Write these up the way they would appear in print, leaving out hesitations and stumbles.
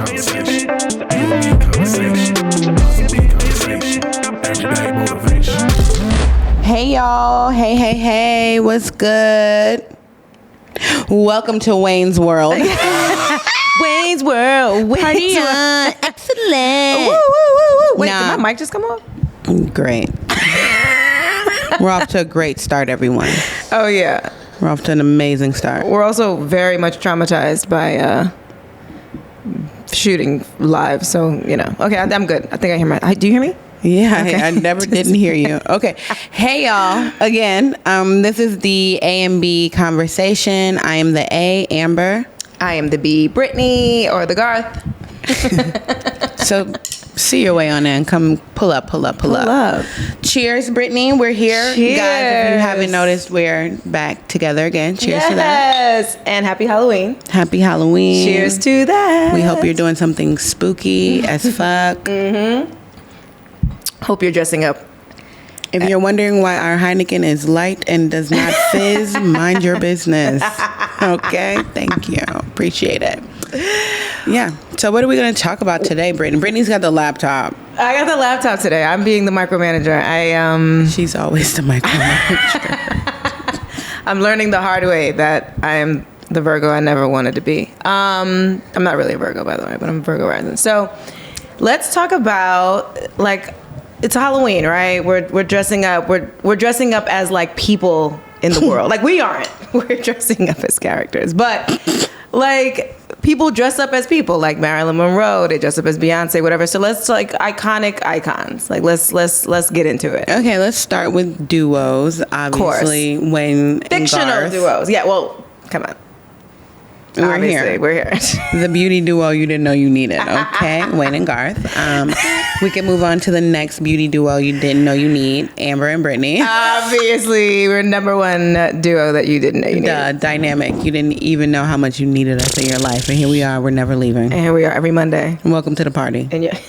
conversation. A&B conversation. A&B conversation. Everyday motivation. Hey y'all, hey, what's good? Welcome to Wayne's World. Wayne's World, Party on, excellent. Woo, woo, woo, woo. Wait, Nah. did my mic just come off? Great. We're off to a great start, everyone. Oh, yeah. We're off to an amazing start. We're also very much traumatized by shooting live, so, you know. Okay, I'm good. I think I hear do you hear me? Yeah, Okay. I never didn't hear you. Okay. Hey y'all, again, this is the A&B conversation. I am the A, Amber. I am the B, Brittany, or the Garth. So see your way on in. Come pull up. Cheers, Brittany. We're here. Cheers. Guys, if you haven't noticed, we're back together again. Cheers to that. Yes, and happy Halloween. Happy Halloween. Cheers to that. We hope you're doing something spooky as fuck. Mm-hmm. Hope you're dressing up. If you're wondering why our Heineken is light and does not fizz, mind your business. Okay? Thank you. Appreciate it. Yeah. So what are we going to talk about today, Brittany? Brittany's got the laptop. I got the laptop today. I'm being the micromanager. She's always the micromanager. I'm learning the hard way that I am the Virgo I never wanted to be. I'm not really a Virgo, by the way, but I'm a Virgo rising. So let's talk about, like, it's Halloween, right? We're dressing up. We're dressing up as like people in the world. Like we aren't. We're dressing up as characters, but like people dress up as people. Like Marilyn Monroe, they dress up as Beyonce, whatever. So let's like iconic icons. Like let's get into it. Okay, let's start with duos. Obviously, Wayne and Fictional Garth. duos. Yeah. Well, come on. We're here. The beauty duo you didn't know you needed. Okay, Wayne and Garth. We can move on to the next beauty duo you didn't know you need, Amber and Brittany. Obviously, we're number one duo that you didn't know you needed. The dynamic. You didn't even know how much you needed us in your life, and here we are. We're never leaving. And here we are every Monday. Welcome to the party. And yeah,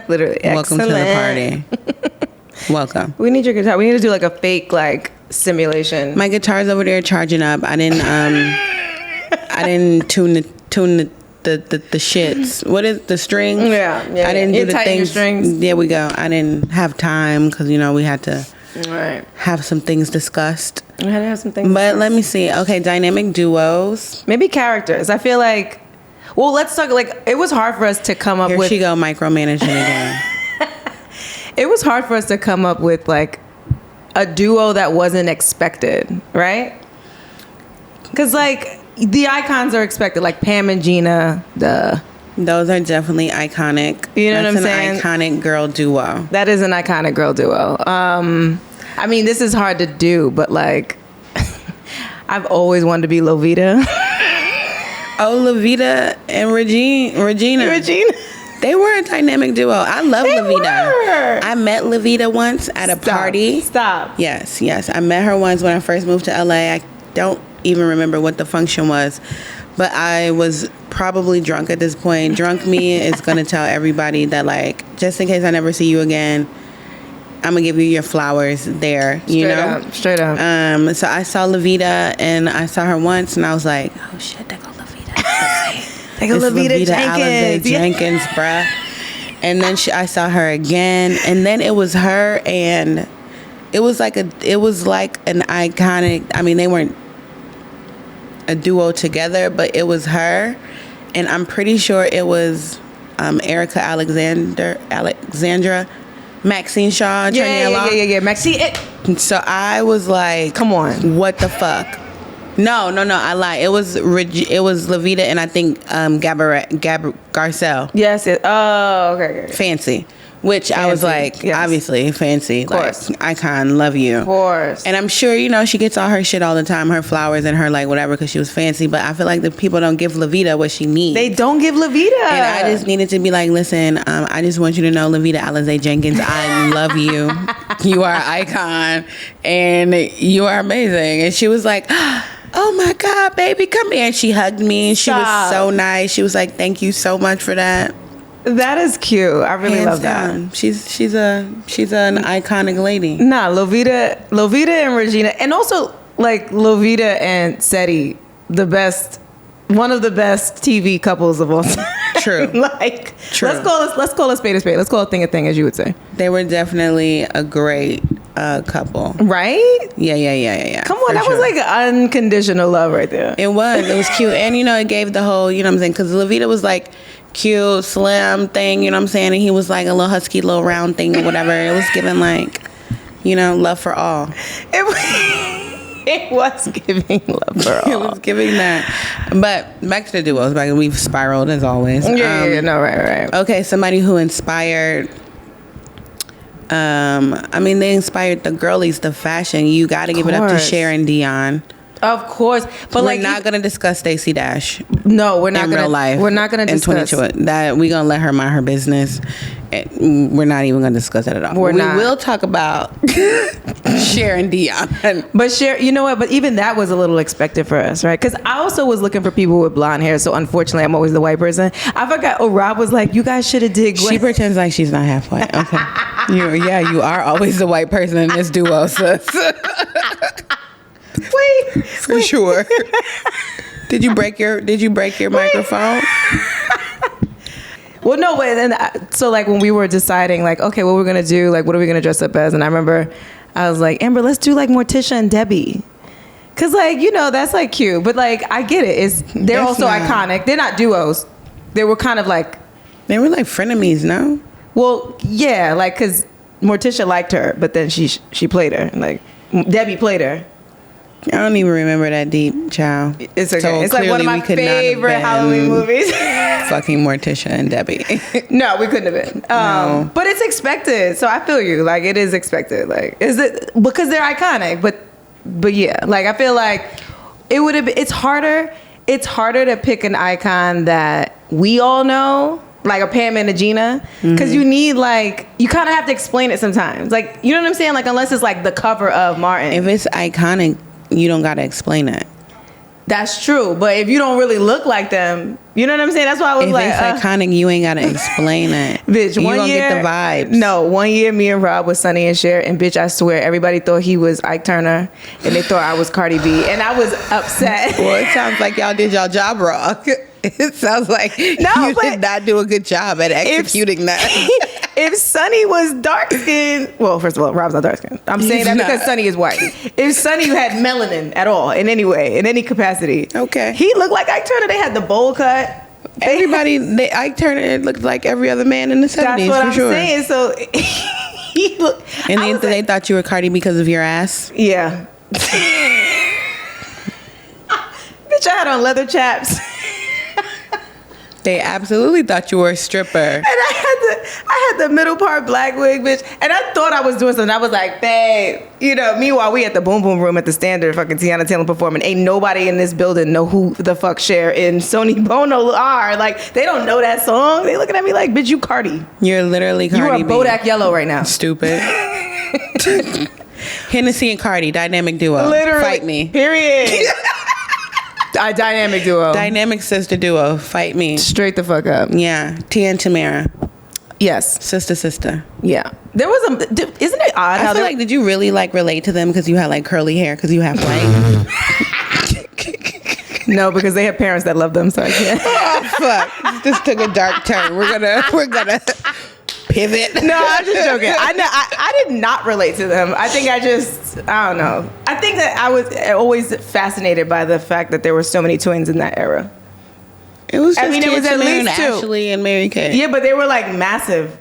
literally. Welcome to the excellent. party. Welcome. We need your guitar. We need to do like a fake like simulation. My guitar's over there charging up. I didn't tune the shits. What is the strings? Yeah. I didn't do the tighten your things. strings. There we go. I didn't have time because we had to Right. have some things discussed. We had to have some things. But let me see. Okay, dynamic duos. Maybe characters. I feel like. Well, let's talk. Like it was hard for us to come up Here with. she go micromanaging again. It was hard for us to come up with like a duo that wasn't expected, right? Because like. The icons are expected, like Pam and Gina. Those are definitely iconic. You know what I'm saying? That's an iconic girl duo. That is an iconic girl duo. I mean, this is hard to do, but like, I've always wanted to be Lovita. Oh, Lovita and Regina. They were a dynamic duo. I love Lovita. Were. I met Lovita once at a party. Stop. Yes. I met her once when I first moved to LA. I don't even remember what the function was, but I was probably drunk at this point. Drunk me is gonna tell everybody that, like, just in case I never see you again, I'm gonna give you your flowers there. Straight up. So I saw Lovita and I saw her once and I was like, oh shit, there go Lovita. They go It's Lovita Alizé Jenkins, bruh. And then I saw her again, and then it was her, and it was like an iconic. I mean, they weren't a duo together, but it was her, and I'm pretty sure it was Erica Alexandra, Maxine Shaw, Yeah. Maxine. So I was like, Come on. what the fuck? No, I lied. It was Lovita and I think Garcelle. Yes. Oh, okay. Fancy. Which I was like, yes. obviously, fancy. Of course. Like, icon, love you. Of course. And I'm sure, she gets all her shit all the time, her flowers and her, like, whatever, because she was fancy. But I feel like the people don't give Lovita what she needs. They don't give Lovita. And I just needed to be like, listen, I just want you to know, Lovita Alizé Jenkins, I love you. You are an icon. And you are amazing. And she was like, oh my God, baby, come here. And she hugged me. And she was so nice. She was like, thank you so much for that. That is cute. I really Hands love down. that. She's an iconic lady. Nah, Lovita and Regina, and also like Lovita and Seti, one of the best TV couples of all time. True. Like, True. let's call a spade a spade. Let's call a thing, as you would say. They were definitely a great couple. Right? Yeah. Come on, for that sure. was like unconditional love right there. It was cute. And, it gave the whole, you know what I'm saying? Because Levita was like cute, slim thing, you know what I'm saying? And he was like a little husky, little round thing or whatever. It was giving like, love for all. It was giving love for all. It was giving that. But back to the duos. We've spiraled as always. Right. Okay, somebody who inspired... they inspired the girlies, the fashion. You got to give it up to Cher and Dion. Of course, but we're not gonna discuss Stacey Dash. No, we're not in gonna. Real life. We're not gonna discuss that. We're gonna let her mind her business. We're not even gonna discuss that at all. We will talk about Cher and Dion. But Cher, you know what? But even that was a little expected for us, right? Because I also was looking for people with blonde hair. So unfortunately, I'm always the white person. I forgot. Oh, Rob was like, "You guys should have did." She pretends like she's not half white. Okay. You are always the white person in this duo, sis. Wait. For sure. Did you break your microphone? Well, no, but so like when we were deciding like, okay, what we're gonna do, like what are we gonna dress up as? And I remember I was like, Amber, let's do like Morticia and Debbie. Cause like, that's like cute. But like I get it. They're also iconic. They're not duos. They were kind of like frenemies, no? Well, yeah, like cause Morticia liked her, but then she played her. Like Debbie played her. I don't even remember that deep, child. It's okay. So it's like one of my favorite Halloween movies. Fucking Morticia and Debbie. No, we couldn't have been. No. But it's expected. So I feel you. Like it is expected. Like is it because they're iconic? But yeah, like I feel like it would have been. It's harder to pick an icon that we all know. Like a Pam and a Gina, because you need you kind of have to explain it sometimes. Like, you know what I'm saying? Like, unless it's like the cover of Martin. If it's iconic, you don't got to explain it. That's true. But if you don't really look like them, you know what I'm saying? That's why I was if like, it's iconic, you ain't got to explain it. Bitch, you one gonna year, get the vibes. No, one year me and Rob was Sonny and Cher, and bitch, I swear everybody thought he was Ike Turner, and they thought I was Cardi B, and I was upset. Well, it sounds like y'all did y'all job wrong. It sounds like you did not do a good job at executing that. If Sonny was dark skinned, well, first of all, Rob's not dark skinned. I'm saying that because Sonny is white. If Sonny had melanin at all, in any way, in any capacity, okay, he looked like Ike Turner. They had the bowl cut. Ike Turner looked like every other man in the 70s. That's what I'm sure. saying. So he looked. And they thought you were Cardi because of your ass. Yeah. Bitch, I had on leather chaps. They absolutely thought you were a stripper. And I had the middle part black wig, bitch. And I thought I was doing something. I was like, babe. Meanwhile, we at the Boom Boom Room at the Standard, fucking Tiana Taylor performing. Ain't nobody in this building know who the fuck Cher and Sonny Bono are. Like, they don't know that song. They looking at me like, bitch, you Cardi. You're literally Cardi You are Bodak Yellow right now. Stupid. Hennessy and Cardi, dynamic duo. Literally. Fight me. Period. A dynamic duo. Dynamic sister duo. Fight me. Straight the fuck up. Yeah. Tia and Tamara. Yes. Sister. Yeah. There was isn't it odd how I feel like, did you really relate to them because you had curly hair because you have white? No, because they have parents that love them, so I can't. Oh fuck. This took a dark turn. We're gonna pivot. No, I'm just joking. I did not relate to them. I think I don't know. I think that I was always fascinated by the fact that there were so many twins in that era. It was just it was at least two. Ashley and Mary Kay. Yeah, but they were massive.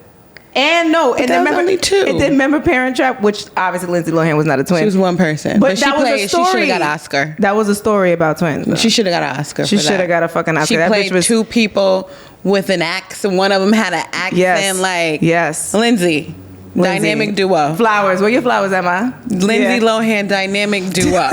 And then only two. And then remember Parent Trap, which obviously Lindsay Lohan was not a twin. She was one person. But she that played. Was a story. She should have got an Oscar. That was a story about twins. Though. She should have got an Oscar. She should have got a fucking Oscar. She that played two people with an accent. One of them had an accent. Yes. Lindsay. Dynamic duo. Flowers. Where your flowers at, Ma? Lindsay Lohan dynamic duo.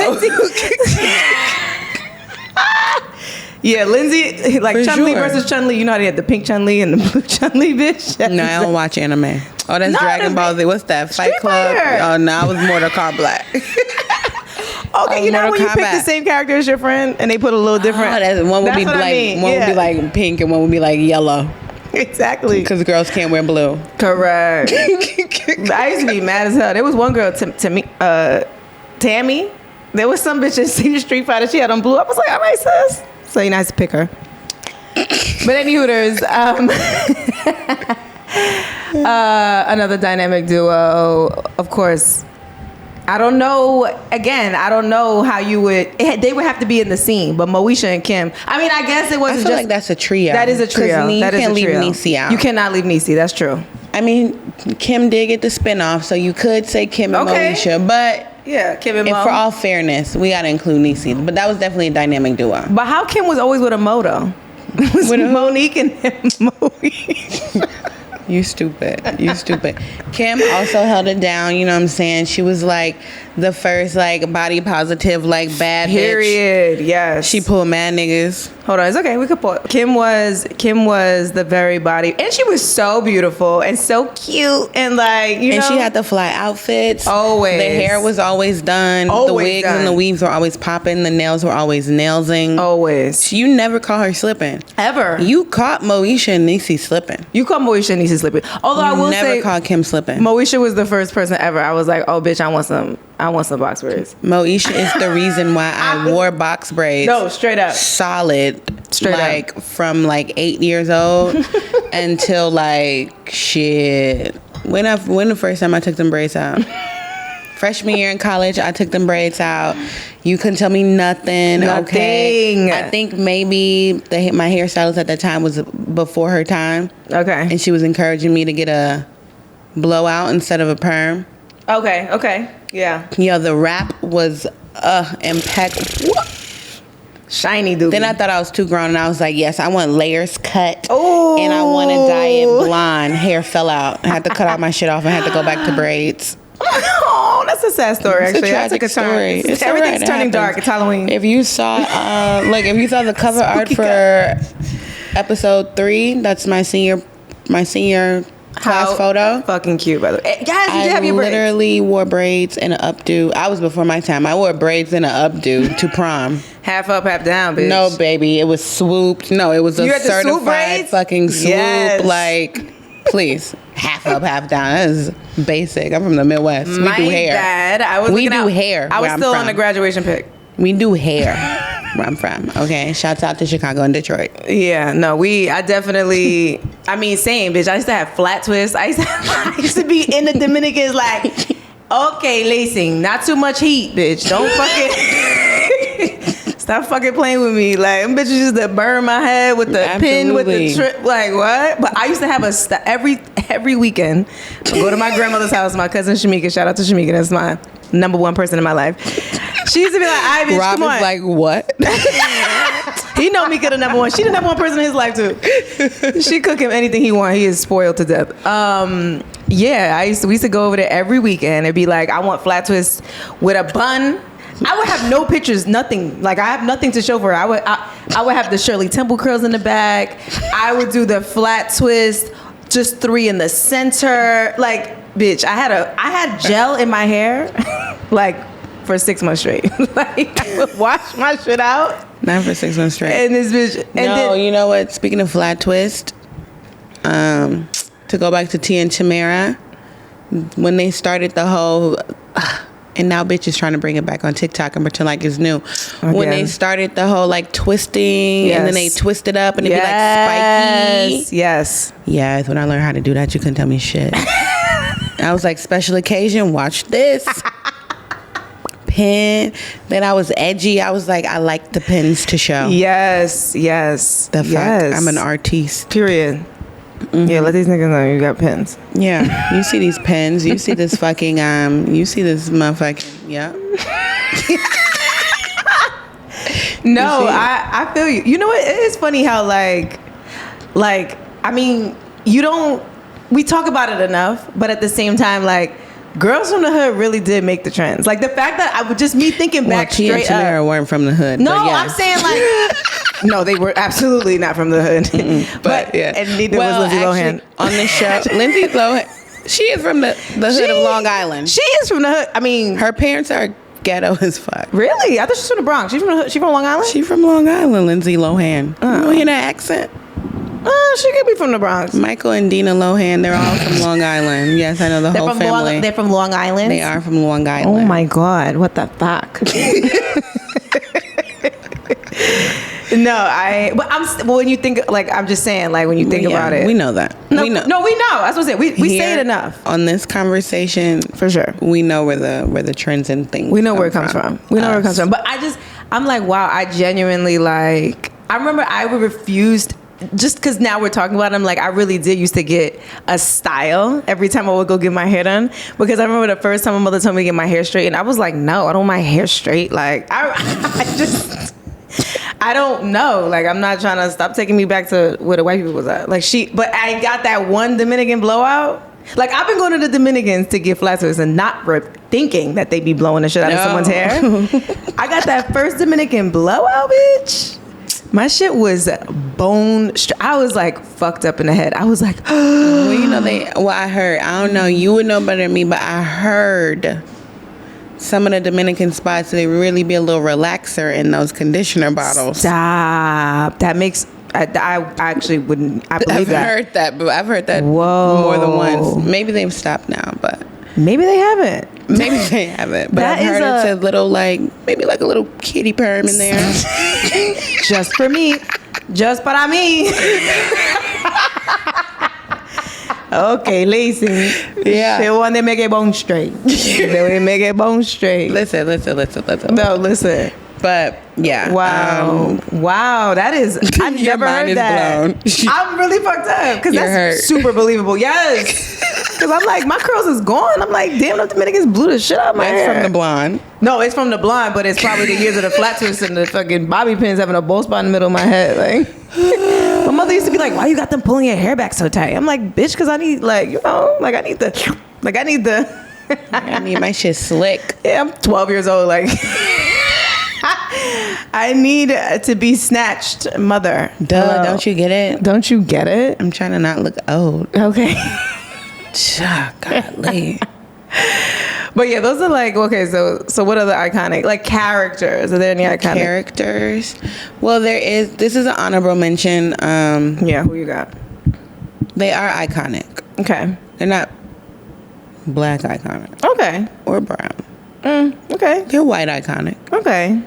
Yeah, Lindsay, like Chun-Li sure. versus Chun-Li. You know how they had the pink Chun-Li and the blue Chun-Li, bitch? No, I don't watch anime. Oh, that's Dragon Ball Z. What's that? Fight Club? Fighter. Oh, no, I was Mortal Kombat. Okay, you know when you pick the same character as your friend and they put a little different. One would be like pink and one would be like yellow. Exactly. Because girls can't wear blue. Correct. I used to be mad as hell. There was one girl, Tammy. There was some bitch in Street Fighter. She had on blue. I was like, all right, sis. So you nice to pick her. But any Hooters, another dynamic duo, of course. I don't know. Again, I don't know how you would. They would have to be in the scene, but Moesha and Kim. I mean, I guess it wasn't. I feel just like that's a trio. That is a trio. You That is can't a leave trio. Niecy out. You cannot leave Niecy. That's true. I mean, Kim did get the spinoff, so you could say Kim and Okay. Moesha, but Yeah, Kim and if Mo. for all fairness, we gotta include Niecy. But that was definitely a dynamic duo. But how Kim was always with a moto? Was With who? Monique and Moe? You stupid. You stupid. Kim also held it down, you know what I'm saying? She was like the first like body positive, like bad bitch. Period. Yes. She pulled mad niggas. Hold on, it's okay. We could pause. Kim was the very body, and she was so beautiful and so cute, and like you know, And she had the fly outfits. Always. The hair was always done. Always the wigs done. and the weaves were always popping. The nails were always nailsing. always You never caught her slipping. ever. You caught Moesha and Niecy slipping. You caught Moesha and Niecy slipping. Although I will never say, caught Kim slipping. Moesha was the first person ever. I was like, oh bitch, I want some box braids. Moesha is the reason why I wore box braids. No, straight up. Solid. Straight up. like from like 8 years old until like shit. When the first time I took them braids out? Freshman year in college, I took them braids out. You couldn't tell me nothing. Okay. Nothing. I think maybe my hairstylist at that time was before her time, Okay. and she was encouraging me to get a blowout instead of a perm. Okay. Yeah. Yo, the wrap was impeccable. Shiny dude. Then I thought I was too grown, and I was like, yes, I want layers cut. Ooh. And I want to dye it blonde. Hair fell out. I had to cut all my shit off and had to go back to braids. Oh, that's a sad story. It's a Actually, that's tragic a turn. story. It's all Everything's right, it turning happens. dark. It's Halloween. If you saw, if you saw the cover art for episode 3, that's my senior class photo. Fucking cute, by the way. Guys, you did I have your braids. literally wore braids and an updo. I was before my time. I wore braids and an updo to prom. Half up, half down, bitch. No, baby, it was swooped. No, it was a You had the swoop certified braids? fucking swoop. Yes. Like, please, half up, half down. That is basic. I'm from the Midwest. We My do hair. bad. I was We looking do out- hair I was where I'm still from. on the graduation pic. We do hair where I'm from. Okay, shouts out to Chicago and Detroit. Yeah, no, I definitely, I mean, same, bitch. I used to have flat twists. I used to be in the Dominicans like, okay, lacing, not too much heat, bitch. Don't fucking, stop fucking playing with me. Like, them bitches used to burn my head with the pin, with the Absolutely. trip. Like, what? But I used to have every weekend, I'd go to my grandmother's house, my cousin Shamika, shout out to Shamika, that's my number one person in my life. She used to be like, "All right, bitch, Rob come on." is like, what? He know Mika the number one. She the number one person in his life too. She cook him anything he want. He is spoiled to death. Yeah, we used to go over there every weekend. It'd be like, I want flat twists with a bun. I would have no pictures, nothing. Like I have nothing to show for it. I would have the Shirley Temple curls in the back. I would do the flat twist, just 3 in the center. Like, bitch, I had gel in my hair, like for 6 months straight. Like I would wash my shit out. Not for 6 months straight. And this bitch. And No, then, you know what? Speaking of flat twist, to go back to Tia and Tamara, when they started the whole, and now bitch is trying to bring it back on TikTok and pretend like it's new. When they Again. started the whole like twisting, and then they Yes. twist it up and it'd be like spiky. Yes. Yes, when I learned how to do that, you couldn't tell me shit. I was like, special occasion, watch this. Pin. Then I was edgy. I was like, I like the pins to show. Yes. The fuck? Yes. I'm an artiste. Period. Yeah, let these niggas know you got pins. Yeah. You see these pins. You see this fucking, you see this motherfucking, yeah. No, You see it? I feel you. You know what? It is funny how like, I mean, we talk about it enough, but at the same time, like, girls from the hood really did make the trends. Like the fact that I would just me thinking Well, back Tia and straight Tamara up. weren't from the hood. No, but yes. I'm saying like, no, they were absolutely not from the hood. But yeah. and neither Well, was Lindsay actually, Lohan. on this show, Lindsay Lohan, she is from the hood of Long Island. She is from the hood. I mean, Her parents are ghetto as fuck. really? I thought she's from the Bronx. She's from the hood. She from Long Island? She from Long Island, Lindsay Lohan. You don't hear that accent? She could be from the Bronx. Michael and Dina Lohan, they're all from Long Island. Yes, I know the whole family. They're from Long Island. They are from Long Island. Oh my God! What the fuck? But when you think, like, I'm just saying, like, when you think about it, we know that. No, we know. No, we know. That's what I'm saying. We say it enough on this conversation for sure. We know where the trends and things. We know where it comes from. We know where it comes from. But I'm like, wow. I genuinely like. I remember I refused. Just because now we're talking about it, I'm like, I really did used to get a style every time I would go get my hair done. Because I remember the first time my mother told me to get my hair straight, and I was like, no, I don't want my hair straight. Like, I don't know. Like, I'm not trying to stop taking me back to where the white people was at. Like, but I got that one Dominican blowout. Like, I've been going to the Dominicans to get flat twists and not thinking that they be blowing the shit out of someone's hair. I got that first Dominican blowout, bitch. My shit was bone. I was like fucked up in the head. I was like, well, you know I heard. I don't know. You would know better than me, but I heard some of the Dominican spots they really be a little relaxer in those conditioner bottles. Stop. That makes. I actually wouldn't. I believe that. I've heard that. Whoa. More than once. Maybe they've stopped now, but maybe they haven't. Maybe they haven't. But I've heard it's a little maybe like a little kitty perm in there. Just for me. Just para mí. Okay, listen. Yeah. They want to make it bone straight. They make it bone straight. Listen. No, listen. But yeah. Wow. That is. I've never heard that. Blown. I'm really fucked up because that's hurt. super believable. Yes. Because I'm like, my curls is gone. I'm like, damn, the Dominicans blew the shit out of my hair. That's from the blonde. No, it's from the blonde, but it's probably the years of the flat twist and the fucking bobby pins having a bald spot in the middle of my head. Like, my mother used to be like, why you got them pulling your hair back so tight? I'm like, bitch, because I need, I need my shit slick. Yeah, I'm 12 years old. Like, I need to be snatched, mother. Duh, hello. Don't you get it? Don't you get it? I'm trying to not look old. Okay. Golly. But yeah, those are like, okay, so what other iconic, like, characters? Are there any iconic characters? Well, this is an honorable mention. Yeah, who you got? They are iconic. Okay. They're not black iconic. Okay. Or brown. Okay. They're white iconic. Okay.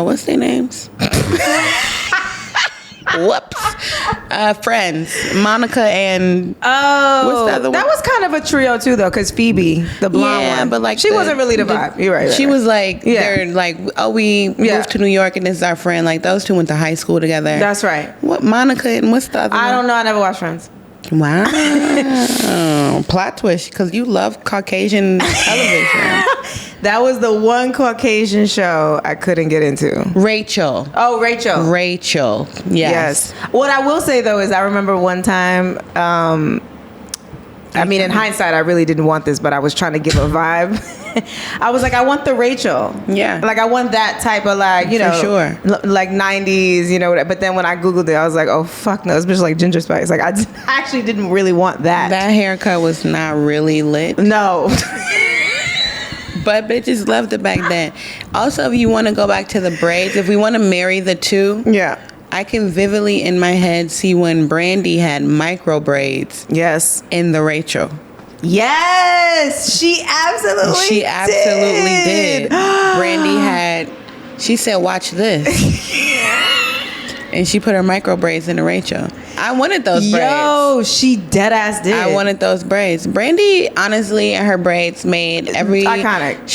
What's their names? Whoops. Friends. Monica and what's the other one? That was kind of a trio too, though, because Phoebe, the blonde one, but like she wasn't really the vibe. You're right. She was like, they're like, oh, we moved to New York and this is our friend. Like, those two went to high school together. That's right. What, Monica and what's the other one? I don't know. I never watched Friends. Wow. Plot twist, because you love Caucasian television. That was the one Caucasian show I couldn't get into. Rachel. Oh, Rachel. Rachel. Yes. What I will say, though, is I remember one time, I mean, in hindsight, I really didn't want this, but I was trying to give a vibe. I was like, I want the Rachel. Yeah. Like, I want that type of, like, you know. For sure. Like 90s, you know. But then when I Googled it, I was like, oh, fuck no. This bitch like Ginger Spice. Like, I actually didn't really want that. That haircut was not really lit. No. But bitches loved it back then. Also, if you want to go back to the braids, if we want to marry the two. Yeah. I can vividly in my head see when Brandy had micro braids. Yes. In the Rachel. Yes, she absolutely did. Brandy she said, watch this. And she put her micro braids in the Rachel. I wanted those braids. Yo, she dead ass did. I wanted those braids. Brandy, honestly, her braids made iconic.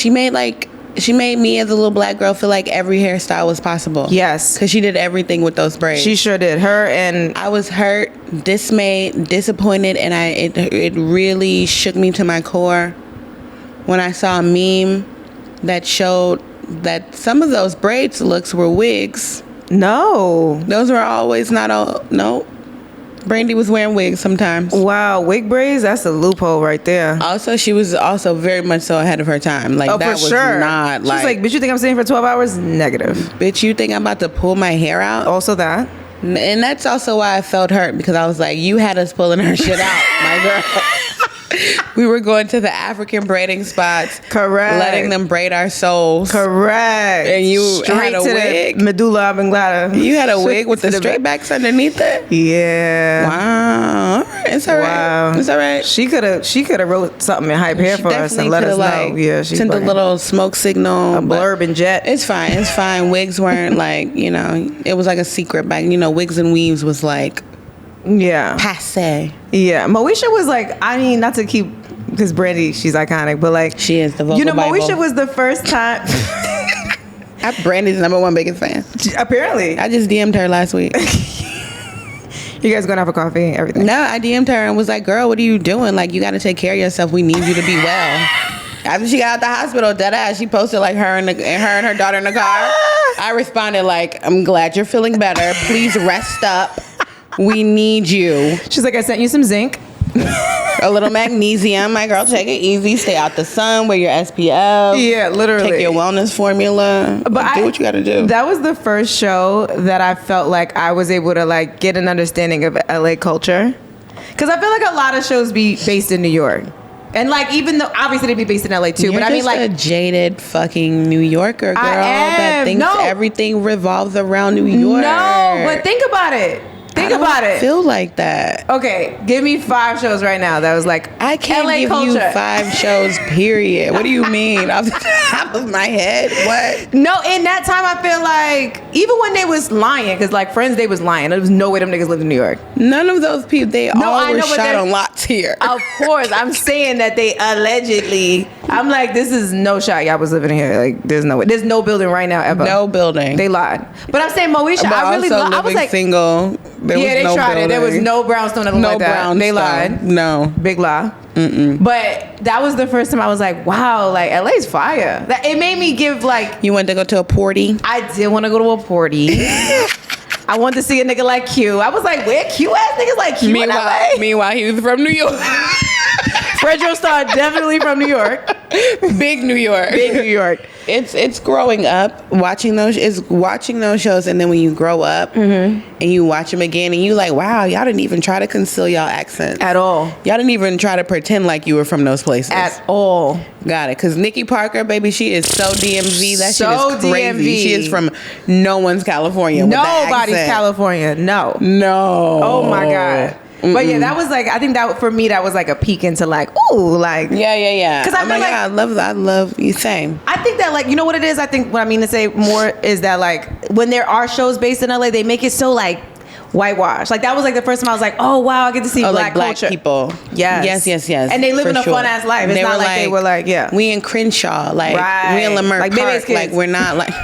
She made me as a little black girl feel like every hairstyle was possible. Yes. Because she did everything with those braids. She sure did. I was hurt, dismayed, disappointed, and it really shook me to my core when I saw a meme that showed that some of those braids looks were wigs. No. Those were always no. Brandy was wearing wigs sometimes. Wow, wig braids? That's a loophole right there. Also, she was also very much so ahead of her time. Like, that was not like... She's like, bitch, you think I'm sitting for 12 hours? Negative. Bitch, you think I'm about to pull my hair out? Also that. And that's also why I felt hurt, because I was like, you had us pulling her shit out, my girl. We were going to the African braiding spots. Correct. Letting them braid our souls. Correct. And you straight had a wig. Medulla oblongata. You had a wig with the straight backs underneath it? Yeah. Wow. All right. It's all right. Wow. It's all right. She could have wrote something in hype hair for us and let us know. Yeah, she sent a little smoke signal. A blurb and jet. It's fine. It's fine. Wigs weren't like, you know, it was like a secret back. You know, wigs and weaves was like passe. Yeah. Moesha was like, I mean, not to keep, because Brandy, she's iconic, but like she is the vocal You know, Bible. Moesha was the first time. I'm Brandy's #1 biggest fan. Apparently. I just DM'd her last week. You guys going out for coffee and everything? No, I DM'd her and was like, girl, what are you doing? Like, you got to take care of yourself. We need you to be well. After she got out the hospital, deadass, she posted like her and her daughter in the car. I responded like, I'm glad you're feeling better. Please rest up. We need you. She's like, I sent you some zinc. A little magnesium. My girl, take it easy. Stay out the sun. Wear your SPF. Yeah, literally. Take your wellness formula. But do what you got to do. That was the first show that I felt like I was able to like get an understanding of LA culture. Because I feel like a lot of shows be based in New York. And like, even though obviously they be based in LA too, You're but I mean, like, a jaded fucking New Yorker girl that thinks everything revolves around New York. No, but think about it. Think about it. Feel like that. Okay, give me 5 shows right now that was like I can't LA give culture. you 5 shows. Period. What do you mean? Off the top of my head, what? No, in that time I feel like even when they was lying, because like Friends, they was lying. There was no way them niggas lived in New York. None of those people. They all were shot on lots here. Of course, I'm saying that they allegedly. I'm like, this is no shot. Y'all was living here. Like, there's no way. There's no building right now ever. No building. They lied. But I'm saying, Moesha, I really. I was like single. There yeah, was they no tried building. it. There was no brownstone. Nothing like that. They lied. No. Big lie. But that was the first time I was like, wow, like LA's fire. It made me give like. You wanted to go to a party? I did want to go to a party. I wanted to see a nigga like Q. I was like, where Q ass niggas like Q in LA? Meanwhile, he was from New York. Fredro Starr definitely from New York. Big New York. Big New York. It's growing up watching those shows, and then when you grow up and you watch them again, and you like, wow, y'all didn't even try to conceal y'all accents at all. Y'all didn't even try to pretend like you were from those places at all. Got it? Because Nikki Parker, baby, she is so DMV. That so shit is crazy. DMV. She is from no one's California. Nobody's California. No. Oh my God. But yeah, that was like, I think that for me, that was like a peek into like, ooh, like. Yeah. Because I feel like. I love you, same. I think that like, you know what it is? I think what I mean to say more is that like, when there are shows based in LA, they make it so like whitewash. Like that was like the first time I was like, oh wow, I get to see black culture. People. Yes. And they live in a fun ass life. It's not like they were like, yeah. We in Crenshaw, like we in Lamert like Park, like we're not like.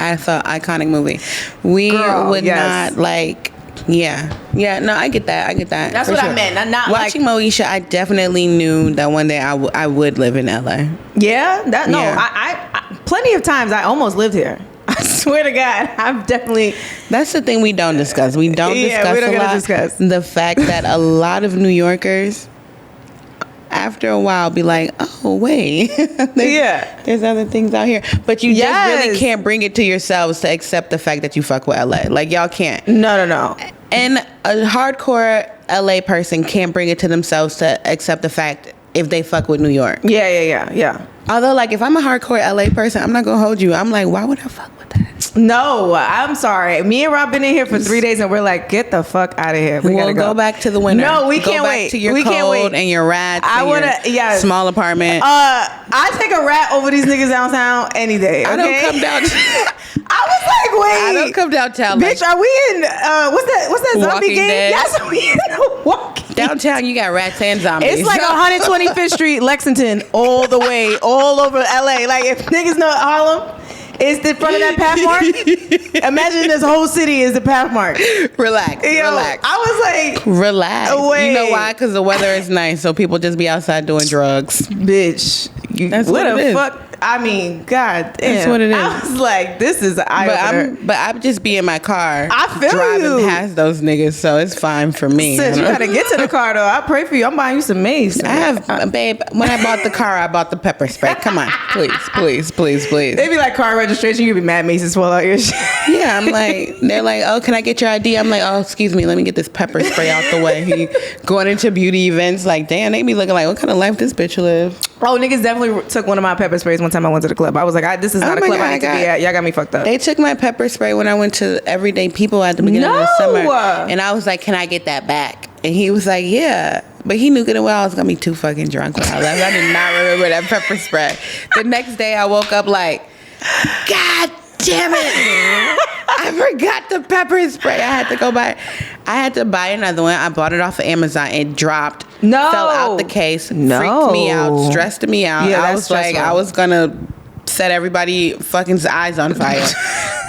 I thought iconic movie. We would not like. Yeah. No, I get that. That's what I meant. I'm not watching Moesha. I definitely knew that one day I would live in LA. Yeah. I plenty of times I almost lived here. I swear to God, I've definitely. That's the thing we don't discuss. We don't discuss the fact that a lot of New Yorkers, after a while, be like, oh wait, there's other things out here, but you just really can't bring it to yourselves to accept the fact that you fuck with LA. Like y'all can't. No. And a hardcore LA person can't bring it to themselves to accept the fact if they fuck with New York. Yeah. Although, like, if I'm a hardcore LA person, I'm not gonna hold you. I'm like, why would I fuck with that? No, I'm sorry. Me and Rob been in here for 3 days, and we're like, get the fuck out of here. We'll go back to the winter. No, we can't can't wait. To your cold and your rats. I want your small apartment. I take a rat over these niggas downtown any day. Okay? I don't come down. I was like, wait. I don't come downtown. Bitch, are we in what's that zombie Walking game? Dead. Yes, we in the Walking Downtown, you got rats and zombies. It's like 125th Street, Lexington, all the way, all over LA. Like if niggas know Harlem, it's the front of that path mark. Imagine this whole city is the path mark. Relax. I was like, relax. Wait. You know why? Because the weather is nice, so people just be outside doing drugs. Bitch, that's what it is. Fuck? I mean, God damn. That's what it is. I was like, this is an eye-opener. But I'm just be in my car. I feel driving past those niggas, so it's fine for me. Sis, you gotta get to the car though. I pray for you. I'm buying you some mace. I have, babe. When I bought the car, I bought the pepper spray. Come on, please. They be like car registration. You be mad maces fall out your shit. Yeah, I'm like, they're like, oh, can I get your ID? I'm like, oh, excuse me, let me get this pepper spray out the way. He going into beauty events, like, damn, they be looking like, what kind of life this bitch live? Oh, niggas definitely took one of my pepper sprays one time I went to the club. I was like, this is not a club I need to be at. Y'all got me fucked up. They took my pepper spray when I went to Everyday People at the beginning of the summer. And I was like, can I get that back? And he was like, yeah. But he knew good and well I was going to be too fucking drunk when I left. I did not remember that pepper spray. The next day I woke up like, God damn it. I forgot the pepper spray. I had to go buy. I had to buy another one. I bought it off of Amazon. It dropped. No. Fell out the case. No. Freaked me out. Stressed me out. Yeah, I was like, I was going to set everybody fucking eyes on fire.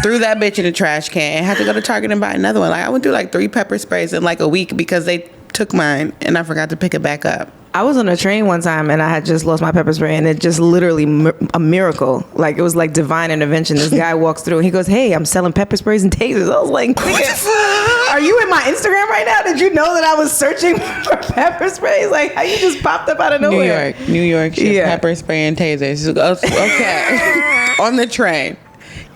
Threw that bitch in the trash can and had to go to Target and buy another one. Like I went through like 3 pepper sprays in like a week because they took mine and I forgot to pick it back up. I was on a train one time and I had just lost my pepper spray and it just literally a miracle. Like it was like divine intervention. This guy walks through and he goes, hey, I'm selling pepper sprays and tasers. I was like, are you in my Instagram right now? Did you know that I was searching for pepper sprays? Like how you just popped up out of nowhere? New York shit, Yeah. pepper spray and tasers. Okay. On the train.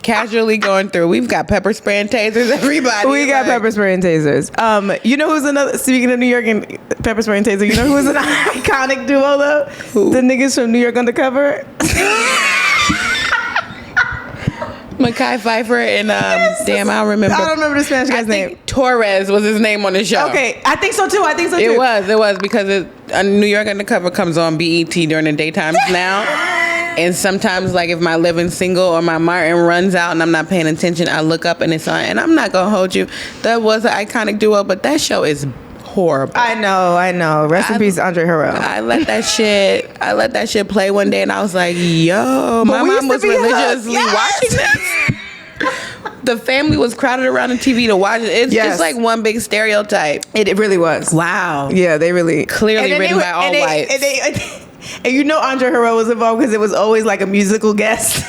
Casually going through. We've got pepper spray and tasers, everybody. We got pepper spray and tasers. You know who's another, speaking of New York and pepper spray and taser, you know who's an iconic duo though? Who? The niggas from New York Undercover. Mekhi Phifer and damn, I don't remember. I don't remember the Spanish guy's I think name. Torres was his name on the show. Okay, I think so too. It was because New York Undercover comes on BET during the daytimes now. And sometimes, like, if my Living Single or my Martin runs out and I'm not paying attention, I look up and it's on. And I'm not going to hold you. That was an iconic duo, but that show is horrible. I know. Rest in peace, Andre Harrell. I let that shit play one day and I was like, yo, my we mom used to was be religiously yes. watching this. The family was crowded around the TV to watch it. It's Yes. just like one big stereotype. It really was. Wow. Yeah, they really Clearly written by all whites. And you know Andre Harrell was involved because it was always like a musical guest.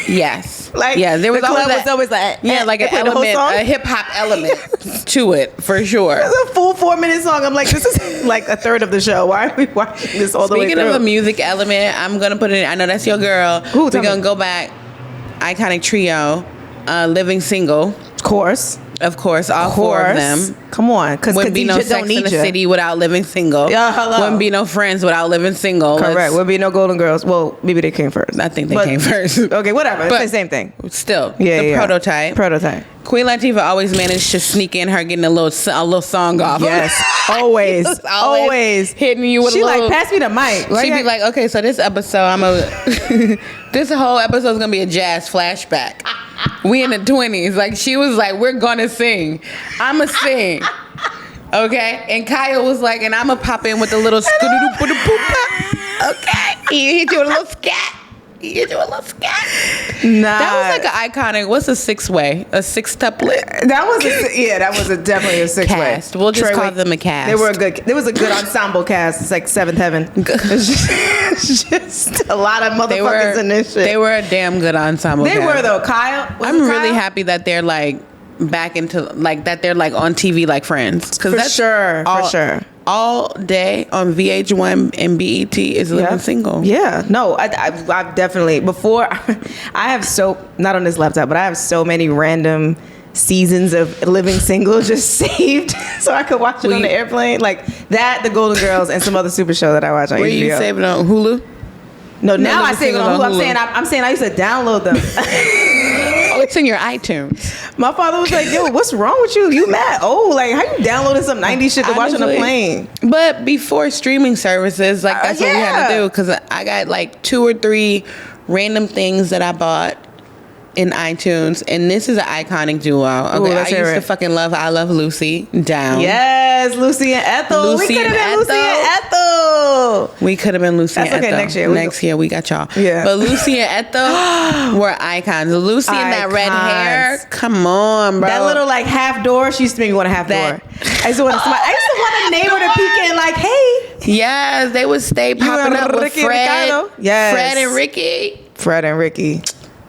Yes. Like yeah, there was the always club that, was always like like they an played the whole element, song? a hip hop element to it for sure. It's a full 4-minute song. I'm like, this is like a third of the show. Why are we watching this all the way Speaking through? of a music element, I'm gonna put it. I know that's your girl. Who, We're tell gonna me. go back. Iconic trio, Living Single, Of course, all 4 of them. Come on, because Wouldn't be no don't Sex in need the you. City without Living Single. Yeah, hello. Wouldn't be no Friends without Living Single. Correct. Would be no Golden Girls. Well, maybe they came first. I think they But- came first. Okay, whatever. But- It's the same thing. Still, Yeah, the yeah. prototype. Queen Latifah always managed to sneak in her getting a little song off. Yes, always, Just always hitting you with She a little. like, pass me the mic. She'd be like, okay, so this episode, this whole episode is gonna be a jazz flashback. We in the 20s. Like she was like, we're gonna sing. I'ma sing. Okay, and Kyle was like, and I'ma pop in with a little skoo-doo-boo-doo-boo-pop. Okay, he hit you with a little scat. Nah, That was like an iconic. What's a 6-way? A 6-tuplet? that was definitely a 6-way. Cast. We'll just call them a cast. They were a good. There was a good ensemble cast. It's like Seventh Heaven. It's just a lot of motherfuckers in this shit. They were a damn good ensemble. They cast. were though. Kyle. I'm really happy that they're like back into like that. They're like on TV like Friends. For sure. All day on VH1 and BET is Living Single. Yeah, no, I've definitely before. I have not on this laptop, but I have so many random seasons of Living Single just saved, so I could watch it on the airplane. Like that, The Golden Girls, and some other super show that I watch on Where HBO. you save it on Hulu? No, now I Living save it Single's on Hulu. on Hulu. I'm saying I used to download them. Oh, it's in your iTunes. My father was like, "Yo, what's wrong with you? You mad? Oh, like how you downloading some 90s shit to watch on a Honestly, plane?" But before streaming services, like that's what we had to yeah. do. Because I got like 2 or 3 random things that I bought in iTunes, and this is an iconic duo. Okay, Ooh, I let's hear used to it. fucking love I Love Lucy down. Yes, Lucy and Ethel. Lucy we could have and been Lucy and Ethel. We could have been Lucy That's and okay, Ethel. next year. We got y'all. Yeah. But Lucy and Ethel were icons. Lucy and that red hair. Icons. Come on, bro. That little like half door. She used to make me want a half That- door. I used to want a neighbor to peek in like, hey. Yes, they would stay popping and up with Ricky and Fred. Ricardo? Yes. Fred and Ricky. Fred and Ricky.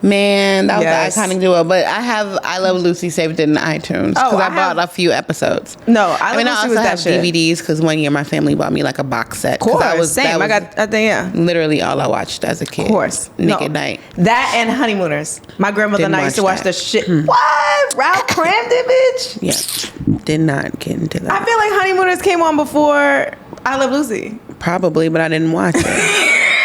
Man, that was Yes. an iconic duo. But I have I Love Lucy saved in iTunes because I bought a few episodes. No, I I also also that have shit. DVDs because one year my family bought me like a box set. Of course, I was, same. That was yeah. literally all I watched as a kid. Of course. Nick No. at Night. That and Honeymooners. My grandmother and I used to watch that. the shit. What? Ralph crammed it, bitch? Yeah, did not get into that. I feel like Honeymooners came on before I Love Lucy. Probably, but I didn't watch it.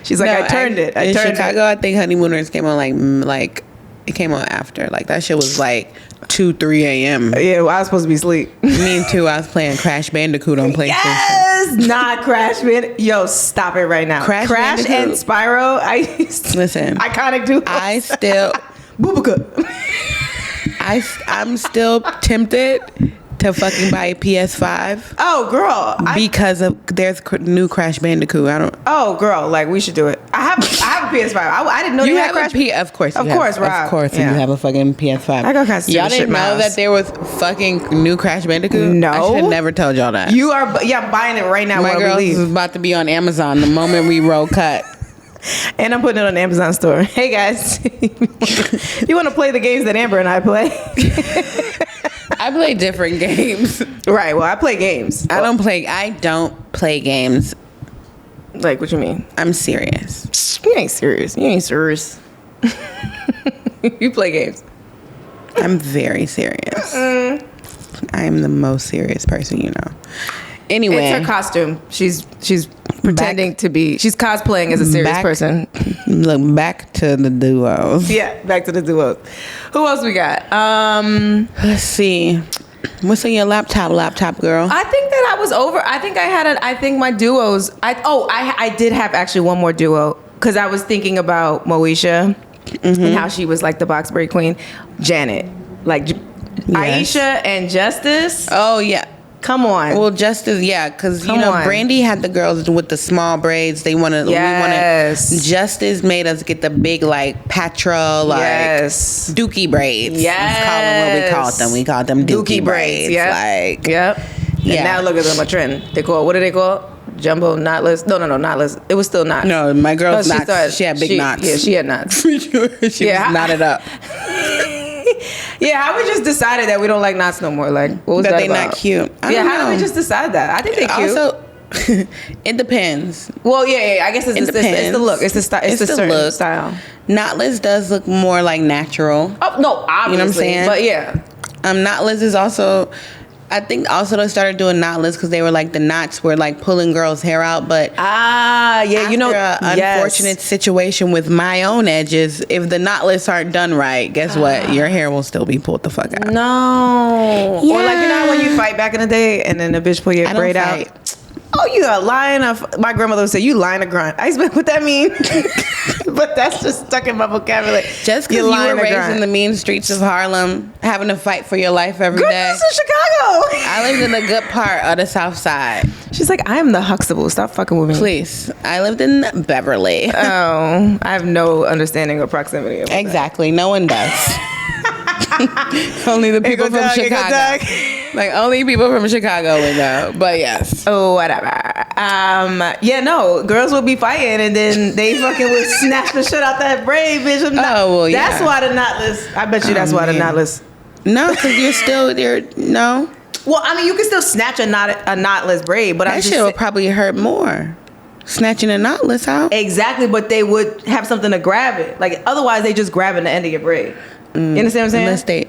She's like, I turned it. in Chicago, I think Honeymooners came on like It came on after. Like that shit was like 2, 3 a.m. Yeah, well, I was supposed to be asleep. Me too. I was playing Crash Bandicoot on PlayStation. Yes, not Crash Bandicoot. Yo, stop it right now. Crash and Spyro. Listen, iconic duo. I still, Boobaca. I'm still tempted to fucking buy a PS5. Oh, girl. Because there's new Crash Bandicoot. I don't. Oh, girl. Like we should do it. I have a PS5. I didn't know You they have had Crash. Of course, Rob. you have a fucking PS5. I got kind of Y'all didn't know mouse. that there was fucking new Crash Bandicoot? No. I should have never told y'all that. You are. Yeah, I'm buying it right now. My while girl we leave. is about to be on Amazon the moment we roll cut. And I'm putting it on the Amazon store. Hey guys, you want to play the games that Amber and I play? I play different games. Right. Well, I play games. I don't play games. Like, what you mean? I'm serious. You ain't serious. You play games. I'm very serious. I am the most serious person you know. Anyway, it's her costume. She's pretending to be. She's cosplaying as a serious person. Look back to the duos. Yeah, back to the duos. Who else we got? Let's see. What's on your laptop, girl? I think that I was over. I think I had. I think my duos. I did have actually one more duo because I was thinking about Moesha and how she was like the box break queen. Janet, like Aisha and Justice. Oh yeah. Come on. Well, Justice, yeah, because Come on. Brandy had the girls with the small braids. They wanted, Yes. Justice made us get the big like Patra, like Yes. dookie braids. Yes. Let's call them what we called them. We called them dookie braids. Yep. Like, yep. Yeah. And now look at them a trend. What do they call? Jumbo knotless. No, knotless. It was still knots. No, my girl's No, knots. She had big knots. Yeah, she had knots. she was knotted up. Yeah, how we just decided that we don't like knots no more? Like, what was that they about? not cute. I Yeah, don't how know. did we just decide that? I think they're cute. Also, it depends. Well, yeah. I guess it's the look. It's the style. It's the certain look. style. Knotless does look more like natural. Oh no, obviously. You know what I'm saying? But yeah. Knotless is also, I think also they started doing knotless because they were like the knots were like pulling girls' hair out. But yeah, after an unfortunate situation with my own edges, if the knotless aren't done right, guess what? Your hair will still be pulled the fuck out. No. Yeah. Or like, you know how when you fight back in the day and then the bitch pull your braid out? Oh, you a lying of. My grandmother would say, you lying to grunt. I expect what that mean. But that's just stuck in my vocabulary. Just because you were raised in the mean streets of Harlem, having to fight for your life every Girl, day. this is Chicago. I lived in the good part of the South Side. She's like, I am the Huxtable. Stop fucking with me. Please. I lived in Beverly. Oh, I have no understanding or proximity of Exactly. No one does. Only the people from Chicago. Like, only people from Chicago would know. But yes. Oh, whatever. Yeah, no. Girls will be fighting and then they fucking would snatch the shit out that braid, bitch. Well, yeah. That's why the knotless. I bet you that's why the knotless. No, because no. Well, I mean, you can still snatch a knotless braid, but That shit will probably hurt more. Snatching a knotless, how? Exactly, but they would have something to grab it. Like, otherwise, they just grabbing the end of your braid. You understand what I'm saying? Unless they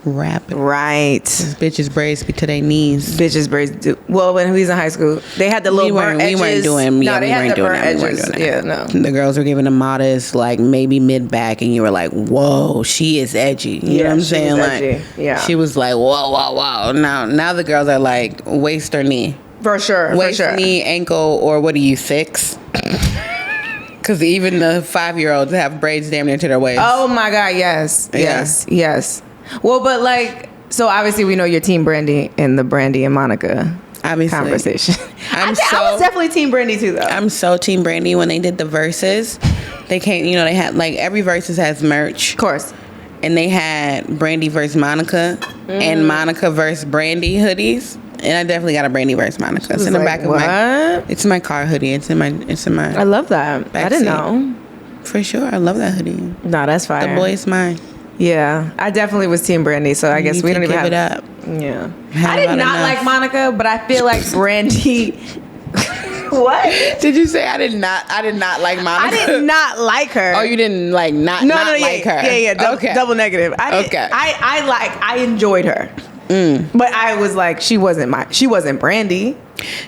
wrap it. Right. These bitches' braids be to their knees. Bitches' braids do. Well, when we was in high school, they had the little burnt edges. We weren't doing that. Yeah, no. The girls were giving a modest, like, maybe mid-back, and you were like, whoa, she is edgy. You know what I'm saying? Like, yeah. She was like, whoa. Now the girls are like, waist or knee. For sure. Waist, knee, ankle, or what are you, 6? Because even the 5-year-olds have braids damn near to their waist. Oh my God, yes. Yeah. Yes. Well, but like, so obviously we know you're Team Brandy in the Brandy and Monica conversation. I was definitely Team Brandy too, though. I'm so Team Brandy. When they did the verses, they came, they had like every verses has merch. Of course. And they had Brandy versus Monica and Monica versus Brandy hoodies. And I definitely got a Brandy versus Monica. It's in the back of it's my car hoodie. It's in my I love that. I didn't know. For sure. I love that hoodie. No, that's fire. The boy is mine. Yeah. I definitely was Team Brandy, so I guess we don't even give it up. Yeah. I did not like Monica, but I feel like Brandy What? Did you say I did not like Monica? I did not like her. Oh, you didn't like like her? Yeah. Okay. Double negative. I enjoyed her. But I was like, she wasn't Brandy.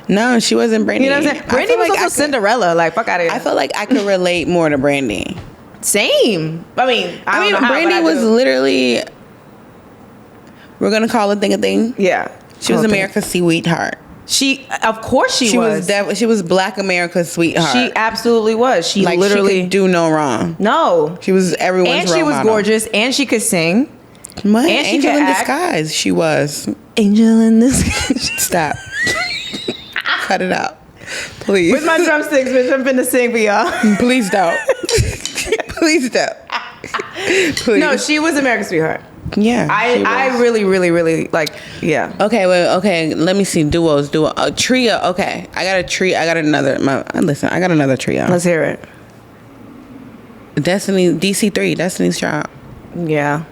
No, she wasn't Brandy. You know what I'm saying? Brandy was also Cinderella. Like, fuck out of here. I felt like I could relate more to Brandy. Same. I mean, I don't know how, Brandy but I was do. literally. We're gonna call a thing a thing. Yeah. She was America's sweetheart. Of course she was. She was Black America's sweetheart. She absolutely was. She like literally she could do no wrong. No. She was everyone's And she role was model. gorgeous, and she could sing. What? And she Angel could in act. disguise. She was. Angel in disguise. Stop. Cut it out, please. Where's my drumsticks, bitch? I'm finna sing for y'all. Please don't. Please don't. Please. No, she was America's sweetheart. Yeah. I really, really, really like. Yeah. Okay, well, okay. Let me see duo. Trio. Okay, I got a trio. I got another. Listen, I got another trio. Let's hear it. DC3, Destiny's Child. Yeah.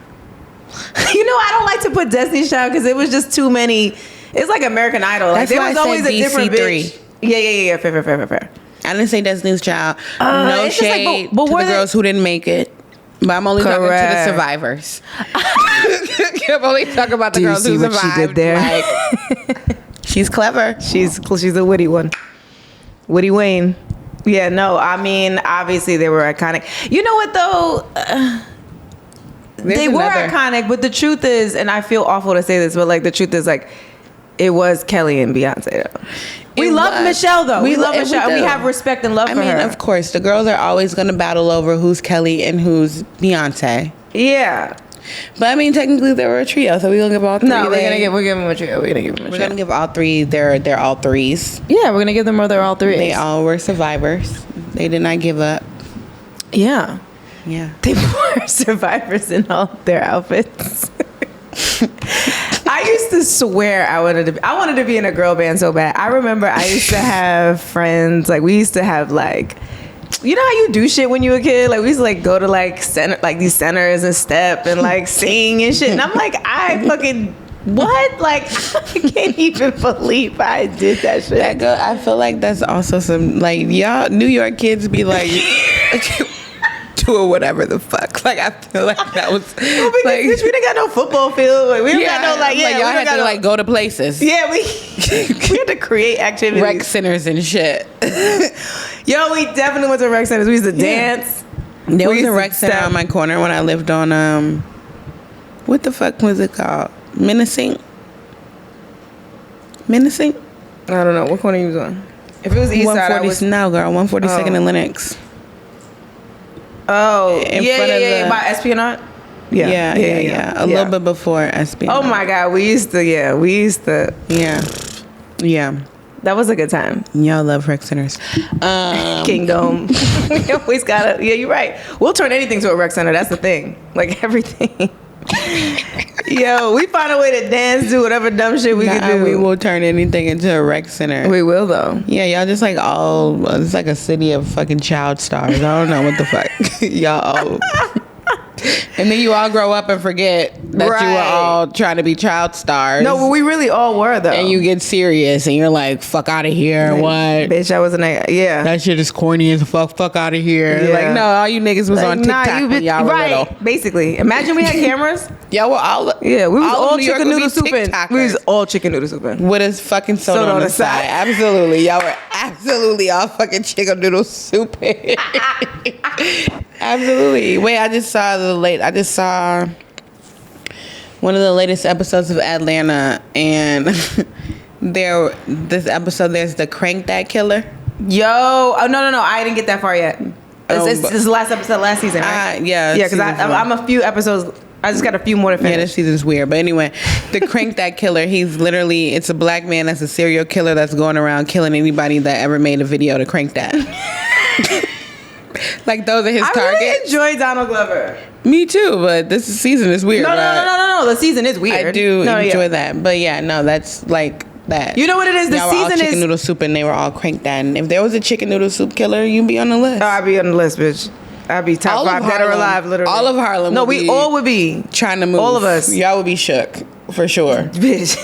You know, I don't like to put Destiny's Child because it was just too many. It's like American Idol. Like, That's there why was I always said a different DC3. bitch. Yeah. Fair. I didn't say Destiny's Child. No it's just like, shade but to were the they- girls who didn't make it. But I'm only talking to the Correct. survivors. I'm only talking about the Do you girls see who what she survived. did there? Like, she's clever. She's a witty one. Witty Wayne. Yeah, no, I mean, obviously they were iconic. You know what though? They were iconic, but the truth is, and I feel awful to say this, but like the truth is, like, it was Kelly and Beyonce though. We love Michelle though. We love Michelle. And we have respect and love for her. Of course, the girls are always going to battle over who's Kelly and who's Beyonce. Yeah. But I mean, technically they were a trio, so we're gonna give all three. No, we're giving them a trio. We're gonna give all three. They're all threes. Yeah, we're gonna give them their all three. They all were survivors. They did not give up. Yeah. Yeah. They were survivors in all their outfits. I used to swear I wanted to be in a girl band so bad. I remember I used to have friends, like we used to have like, you know how you do shit when you were a kid? Like we used to like go to like center, like these centers and step and like sing and shit. And I'm like, I fucking what? Like I can't even believe I did that shit. I feel like that's also some like y'all New York kids be like doing whatever the fuck. Like I feel like that was Well, because like bitch, we didn't got no football field. Like, we don't got no like y'all had to like go to places. Yeah, we had to create activities. Rec centers and shit. Yo, we definitely went to rec centers. We used to dance. There We was used a to rec center step- on my corner when I lived on what the fuck was it called? Menacing? I don't know. What corner you was on? If it was east side, I 140 was... no girl, 142nd and Lennox. Oh, In front of the- by Espionage? Yeah. A little bit before SB. Oh my God, we used to. Yeah. That was a good time. Y'all love rec centers. Kingdom. We always gotta. Yeah, you're right. We'll turn anything to a rec center. That's the thing. Like everything. Yo, we find a way to dance, do whatever dumb shit we can do. We will turn anything into a rec center. We will though. Yeah, y'all just like it's like a city of fucking child stars. I don't know what the fuck. Y'all all. And then you all grow up and forget that you were Right. all trying to be child stars. No, but we really all were though. And you get serious and you're like, fuck out of here. Like, What? Bitch, I wasn't a, yeah. That shit is corny as fuck. Fuck out of here. Yeah. Like, no, all you niggas was Like, on TikTok when y'all were right, little. basically. Imagine we had cameras. Y'all were all. Yeah, we was all of all New York chicken would be noodle souping. TikTokers. We was all chicken noodle souping. With a fucking soda on the side. Absolutely. Y'all were absolutely all fucking chicken noodle soup. Absolutely. Wait, I just saw one of the latest episodes of Atlanta, and there's the Crank That Killer. Yo, oh no, I didn't get that far yet. This is the last episode, last season, right? Yeah, Yeah, because season I'm a few episodes. I just got a few more to Yeah, finish. this season's weird. But anyway, the Crank That Killer, it's a black man that's a serial killer that's going around killing anybody that ever made a video to crank that. Like those are his I targets. really enjoy Donald Glover. Me too, but this season is weird. No. The season is weird. I do No, enjoy yeah. that. But yeah, no, that's like that. You know what it is? The Y'all were all season chicken is. noodle soup and they were all cranked that. And if there was a chicken noodle soup killer, you'd be on the list. Oh, I'd be on the list, bitch. I'd be top All of 5 dead or Harlem. alive, literally. All of Harlem No, would we be all would be. Trying to move. All of us. Y'all would be shook for sure. Bitch.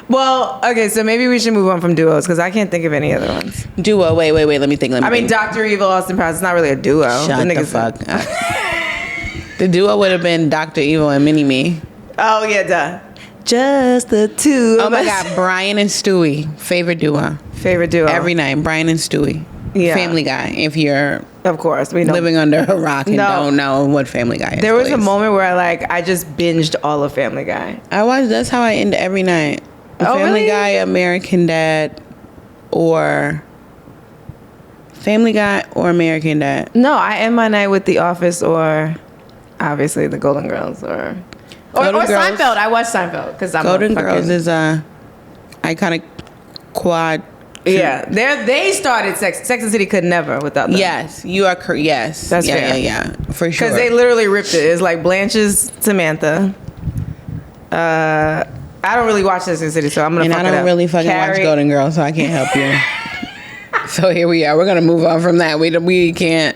Well, okay, so maybe we should move on from duos because I can't think of any other ones. Duo. Wait. Let me think. I mean, Dr. Evil, Austin Powers, it's not really a duo. Shut the niggas- fuck up. The duo would have been Dr. Evil and Mini-Me. Oh, yeah, duh. Just the two Oh of my us. God, Brian and Stewie. Favorite duo. Favorite duo. Every night, Brian and Stewie. Family Guy. If you're of course we know living under a rock and don't know what Family Guy is. There was a moment where I just binged all of Family Guy. That's how I end every night. Family really? Guy, American Dad, or Family Guy or American Dad. No, I end my night with The Office or obviously The Golden Girls or Seinfeld. I watch Seinfeld because I'm Golden Girls is a iconic quad. Yeah, they started Sex and the City could never without them. Yes, you are correct. Yes, that's fair. Yeah, for sure. Because they literally ripped it. It's like Blanche's Samantha. I don't really watch Sex and the City, so I'm gonna. And fuck I don't really fucking watch Golden Girls, so I can't help you. So here we are. We're gonna move on from that. We can't.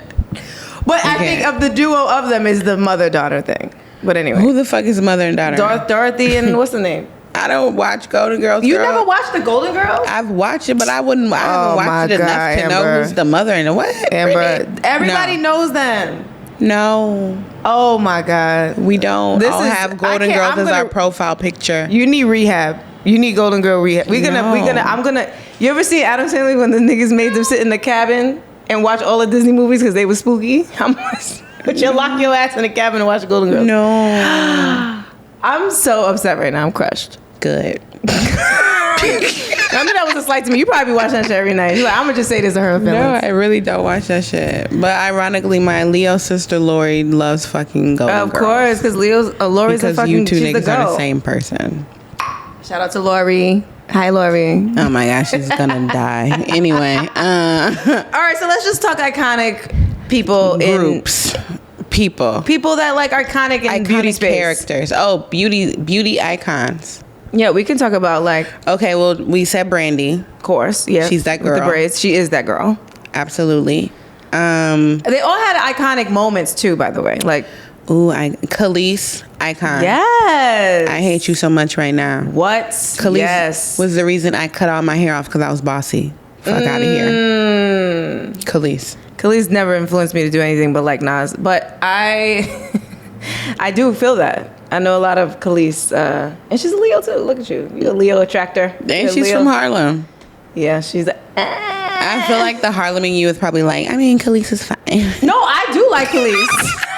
But I think of the duo of them is the mother-daughter thing. But anyway, who the fuck is the mother and daughter? Dorothy and what's the name? I don't watch Golden Girls. You never watched the Golden Girls? I've watched it, but I haven't watched it enough to know who's the mother and what. Amber, everybody knows them. No. Oh my God. We don't all have Golden Girls as our profile picture. You need rehab. You need Golden Girl rehab. I'm gonna. You ever see Adam Sandler when the niggas made them sit in the cabin and watch all the Disney movies because they were spooky? But you lock your ass in the cabin and watch Golden Girls. No. I'm so upset right now. I'm crushed. Good. I mean, that was a slight to me. You probably watch that shit every night. You're like, I'm gonna just say this to her feelings. No, I really don't watch that shit. But ironically, my Leo sister Lori loves fucking Golden Girls. Of course, because Lori's a fucking. You two she's niggas are the same person. Shout out to Lori. Hi, Lori. Oh my gosh, she's gonna die. Anyway. All right, so let's just talk iconic people groups. People that like iconic in beauty space. Characters. Oh, beauty icons. Yeah, we can talk about like. Okay, well, we said Brandy. Of course, yeah. She's that girl. With the braids, she is that girl. Absolutely. They all had iconic moments too, by the way. Like, Khalees, icon. Yes. I hate you so much right now. What? Khalees was the reason I cut all my hair off because I was bossy. Fuck out of here. Khalees never influenced me to do anything but like Nas, but I do feel that. I know a lot of Khalees, and she's a Leo too. Look at you, you're a Leo attractor. And she's from Harlem. Yeah, she's. I feel like the Harlem in you is probably like, I mean, Khalees is fine. No, I do like Khalees.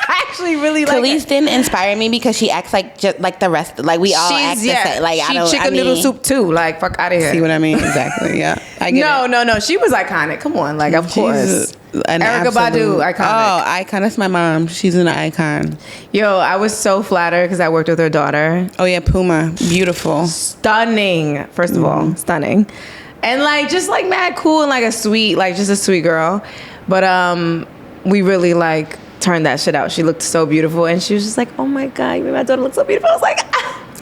I actually really like Khalees didn't inspire me because she acts like just like the rest. Like we all act the same. Like she chicken noodle soup too. Like fuck out of here. See what I mean? Exactly. Yeah. I get it. No. She was iconic. Come on. Like of course. Erykah Badu, iconic. Oh, icon. That's my mom. She's an icon. Yo, I was so flattered because I worked with her daughter. Oh yeah, Puma. Beautiful. Stunning. First of all, stunning. And like just like mad cool and like a sweet girl. But we really like turned that shit out. She looked so beautiful and she was just like, oh my God, you made my daughter look so beautiful. I was like,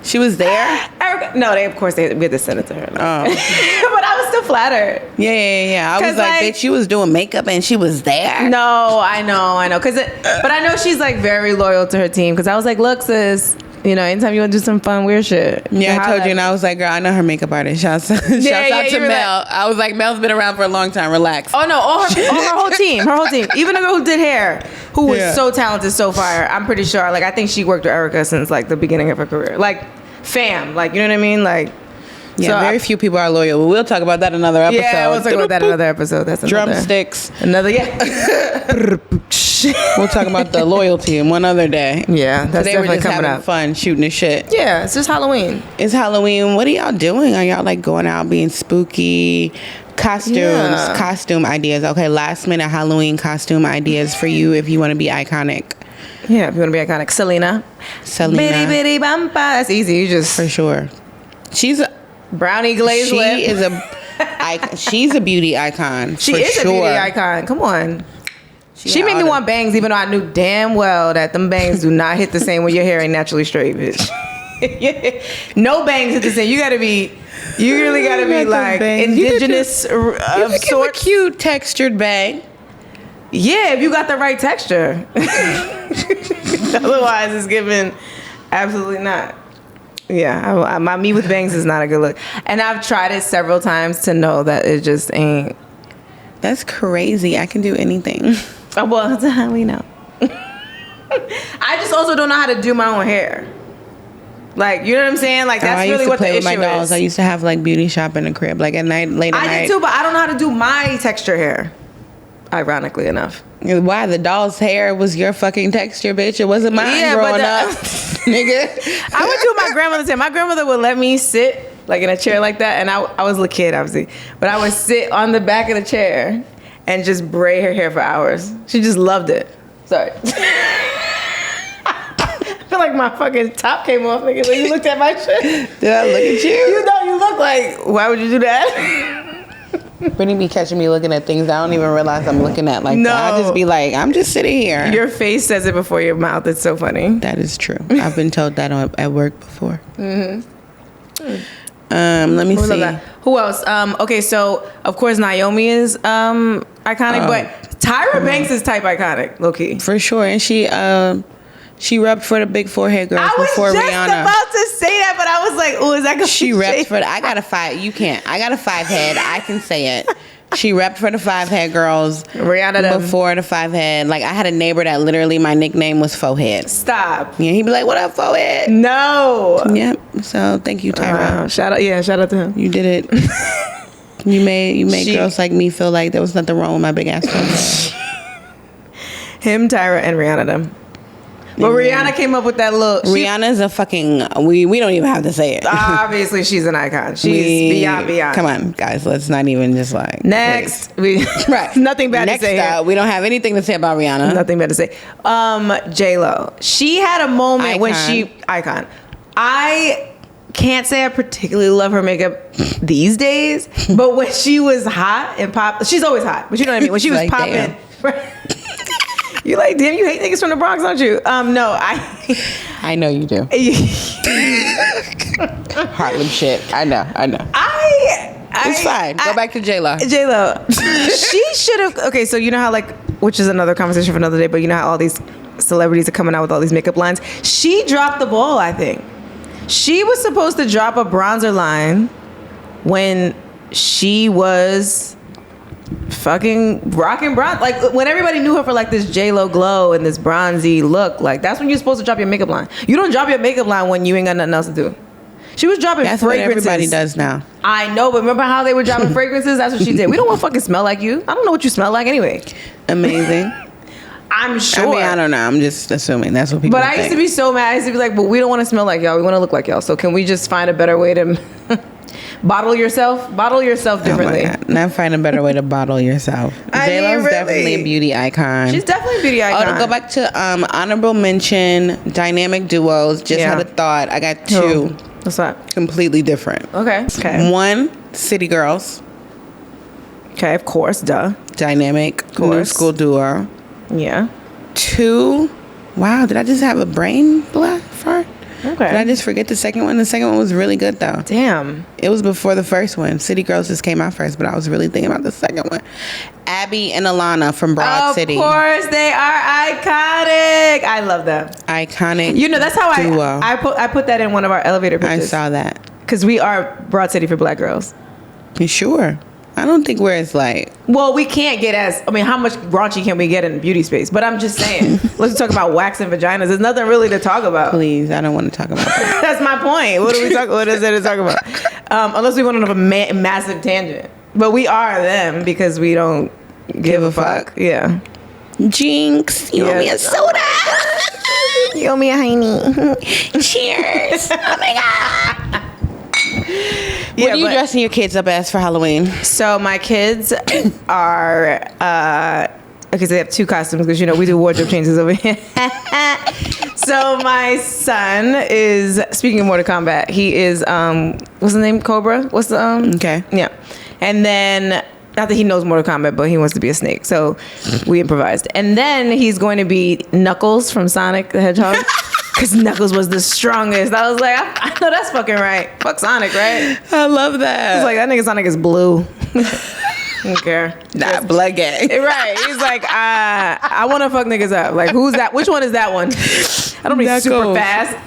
She was there? Erykah, no, we had to send it to her. Oh. But I was still flattered. Yeah. I was like, bitch, she was doing makeup and she was there. No, I know. But I know she's like very loyal to her team because I was like, look, sis, you know, anytime you want to do some fun, weird shit. Yeah, I told you, and I was like, girl, I know her makeup artist. Shouts out to Mel. I was like, Mel's been around for a long time. Relax. Oh, no, all her whole team. Even the girl who did hair, who was so talented, so fire. I'm pretty sure. Like, I think she worked with Erykah since, like, the beginning of her career. Like, fam. Like, you know what I mean? Like, yeah, so very few people are loyal. We'll talk about that another episode. Yeah, we'll talk about that another episode. That's another. Drumsticks. We'll talk about the loyalty in one other day. Yeah, that's Today definitely we're just coming having up. fun, shooting the shit. Yeah, it's just Halloween. It's Halloween. What are y'all doing? Are y'all like going out being spooky? Costume ideas. Okay, last minute Halloween costume ideas for you if you want to be iconic. Yeah, if you want to be iconic. Selena. Bitty bitty bumpa. That's easy. You just for sure. She's a brownie glazed lip. She's a beauty icon. She is a beauty icon. Come on. She made me want bangs, even though I knew damn well that them bangs do not hit the same when your hair ain't naturally straight, bitch. No bangs hit the same. You really gotta be like indigenous of sorts. A cute textured bang. Yeah, if you got the right texture. Otherwise, it's given absolutely not. Yeah, my me with bangs is not a good look. And I've tried it several times to know that it just ain't. That's crazy. I can do anything. Oh, well, that's how we know. I just also don't know how to do my own hair. Like, you know what I'm saying? Like, that's really what the issue is. I used to have like beauty shop in the crib, like at night, late at night. I did too, but I don't know how to do my texture hair. ironically enough. Why? The doll's hair was your fucking texture, bitch. It wasn't mine growing up, nigga. I went to my grandmother's hair. My grandmother would let me sit like in a chair like that, and I was a kid, obviously, but I would sit on the back of the chair and just braid her hair for hours. She just loved it. Sorry. I feel like my fucking top came off, nigga. When you looked at my shit. Did I look at you? You know, you look like, why would you do that? Brittany be catching me looking at things I don't even realize I'm looking at. Like, No. I'll just be like, I'm just sitting here. Your face says it before your mouth. It's so funny. That is true. I've been told that at work before. Let me see. Who else? Okay, so of course Naomi is iconic, but Tyra Banks is type iconic, low key. For sure. And she repped for the big forehead girls I was before just Rihanna. about to say that, but I was like, oh, is that gonna She be repped shady? for the, I got a five. You can't. I got a 5-head. I can say it. She repped for the 5-head girls. Rihanna them. Before the 5-head. Like, I had a neighbor that literally my nickname was Forehead. Stop. Yeah, he'd be like, what up, Forehead? No. Yep. So thank you, Tyra. Wow. Shout out to him. You did it. You made girls like me feel like there was nothing wrong with my big ass forehead. Him, Tyra, and Rihanna them. But Rihanna came up with that look. Rihanna's a fucking, we don't even have to say it. Obviously, she's an icon. She's beyond. Come on, guys. Let's not even just like. Next. Right. Nothing bad Next to say here. up, we don't have anything to say about Rihanna. Nothing bad to say. J-Lo. She had a moment when icon. I can't say I particularly love her makeup these days, but when she was hot and pop, she's always hot, but you know what I mean? When she was Like, popping. You like, damn, you hate niggas from the Bronx, don't you? No, I know you do. Harlem shit. I know. It's fine. Go back to J-Lo. J-Lo. She should have, okay, so you know how like, which is another conversation for another day, but you know how all these celebrities are coming out with all these makeup lines? She dropped the ball, I think. She was supposed to drop a bronzer line when she was fucking rocking bronze, like when everybody knew her for like this J-Lo glow and this bronzy look. Like that's when you're supposed to drop your makeup line. You don't drop your makeup line when you ain't got nothing else to do. She was dropping That's what fragrances. everybody does now. I know, but remember how they were dropping fragrances? That's what she did. We don't want to fucking smell like you. I don't know what you smell like anyway. Amazing. I'm sure. I mean, I don't know. I'm just assuming that's what people But think. I used to be so mad. I used to be like, but we don't want to smell like y'all. We want to look like y'all. So can we just find a better way to bottle yourself differently? Oh my God. Not find a better way to bottle yourself. J-Lo's really. definitely a beauty icon. She's definitely a beauty icon. Oh, to go back to honorable mention, dynamic duos. Just had a thought. I got two. What's that? Completely different. Okay. One, City Girls. Okay, of course, duh. Dynamic new school duo. Yeah. Two, wow, did I just have a brain fart? Okay. Did I just forget the second one? The second one was really good though. Damn. It was before the first one. City Girls just came out first, but I was really thinking about the second one. Abby and Alana from Broad City. Of course, they are iconic. I love them. Iconic. You know, that's how duo. I put that in one of our elevator pictures. I saw that. Because we are Broad City for black girls. You sure? I don't think we're as like. Well, we can't get how much raunchy can we get in the beauty space? But I'm just saying, let's talk about wax and vaginas. There's nothing really to talk about. Please, I don't want to talk about that. That's my point. What is there to talk about? Unless we want to have a massive tangent. But we are them because we don't give a fuck. Yeah. Jinx, you owe me a soda. You owe me a hiney. Cheers. Oh my God. What are you dressing your kids up as for Halloween? So my kids are okay, so they have two costumes because you know we do wardrobe changes over here. So my son is, speaking of Mortal Kombat, he is what's the name? Cobra? What's the Okay. Yeah. And then not that he knows Mortal Kombat, but he wants to be a snake. So we improvised. And then he's going to be Knuckles from Sonic the Hedgehog. Because Knuckles was the strongest. I was like, I know that's fucking right. Fuck Sonic, right? I love that. He's like, that nigga Sonic is blue. I don't care. Nah, blood gang. Right. He's like, I want to fuck niggas up. Like, who's that? Which one is that one? I don't be super fast.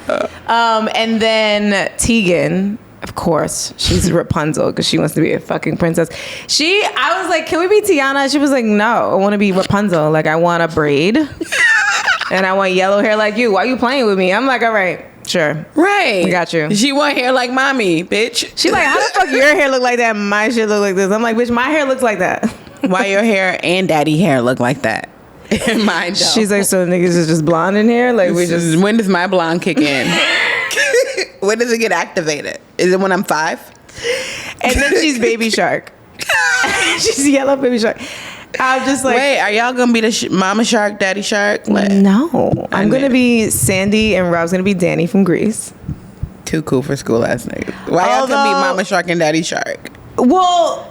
And then Tegan, of course, she's Rapunzel because she wants to be a fucking princess. I was like, can we be Tiana? She was like, no, I want to be Rapunzel. Like, I want a braid. And I want yellow hair like you. Why are you playing with me? I'm like, all right, sure. Right. I got you. She want hair like mommy, bitch. She like, how the fuck your hair look like that and my shit look like this? I'm like, bitch, my hair looks like that. Why your hair and daddy hair look like that? Mine don't. She's like, so niggas is just blonde in here? Like, we just... When does my blonde kick in? When does it get activated? Is it when I'm 5? And then she's Baby Shark. She's yellow Baby Shark. I'm just like... Wait, are y'all going to be the Mama Shark, Daddy Shark? What? No. I'm going to be Sandy and Rob's going to be Danny from Greece. Too cool for school last night. Why y'all couldn't be Mama Shark and Daddy Shark? Well...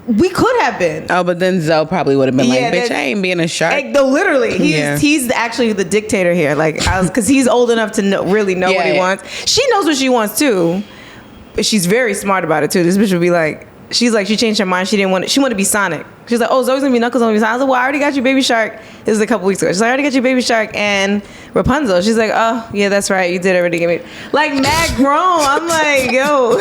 We could have been. Oh, but then Zoe probably would have been like, bitch, I ain't being a shark. Like, no, literally. He's actually the dictator here. Like, because he's old enough to really know what he wants. She knows what she wants, too. But she's very smart about it, too. This bitch would be like, she changed her mind. She wanted to be Sonic. She's like, oh, Zoe's going to be Knuckles. I was like, well, I already got you Baby Shark. This was a couple weeks ago. She's like, I already got you Baby Shark and Rapunzel. She's like, oh, yeah, that's right. You did already give me. Like, mad grown. I'm like, yo.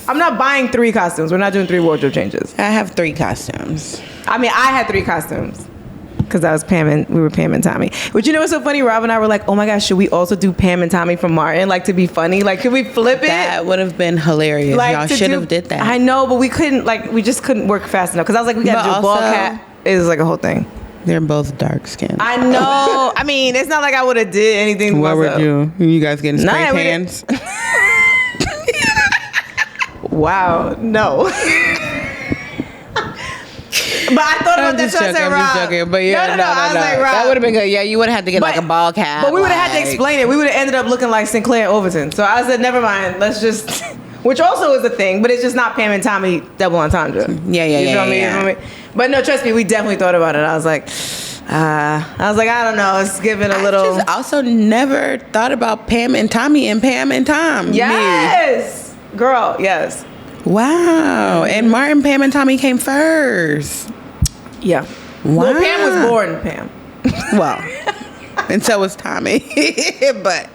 I'm not buying 3 costumes. We're not doing 3 wardrobe changes. I have 3 costumes. I mean, I had 3 costumes because I was we were Pam and Tommy. But you know what's so funny? Rob and I were like, oh my gosh, should we also do Pam and Tommy from Martin? Like, to be funny? Like, could we flip it? That would have been hilarious. Like, y'all should have did that. I know, but we couldn't, like, we just couldn't work fast enough. Because I was like, we got to do a ball cap. It was like a whole thing. They're both dark skinned. I know. I mean, it's not like I would have did anything to what myself. would you guys getting spray tans? Wow, no. But I thought about that, so I said, Rob. Joking, but yeah, no. I was like, Rob. That would have been good. Yeah, you would have had to get like a ball cap. But we would have had to explain it. We would have ended up looking like Sinclair and Overton. So I said, never mind. Let's just, which also is a thing, but it's just not Pam and Tommy double entendre. Yeah. You feel me? But no, trust me, we definitely thought about it. I was like, I don't know. It's giving a little. I just also never thought about Pam and Tommy and Pam and Tom. Yes. Girl, yes. Wow. And Martin, Pam, and Tommy came first. Yeah. Wow. Well, Pam was born Pam. Well, and so was Tommy. But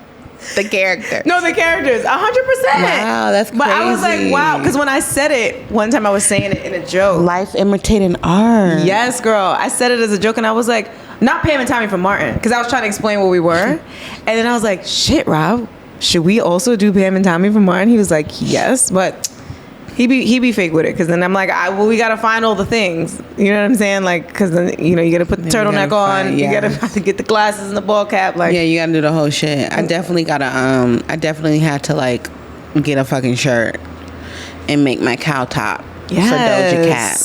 the character. No, the characters. 100%. Wow, that's crazy. But I was like, wow. Because when I said it, one time I was saying it in a joke. Life imitating art. Yes, girl. I said it as a joke and I was like, not Pam and Tommy from Martin. Because I was trying to explain what we were. And then I was like, shit, Rob. Should we also do Pam and Tommy from Martin? He was like, yes, but he be fake with it. Because then I'm like, we got to find all the things. You know what I'm saying? Like, because then, you got to put the turtleneck on. You got to get the glasses and the ball cap. Like, yeah, you got to do the whole shit. I definitely got to, I definitely had to, like, get a fucking shirt and make my cow top for Doja Cat.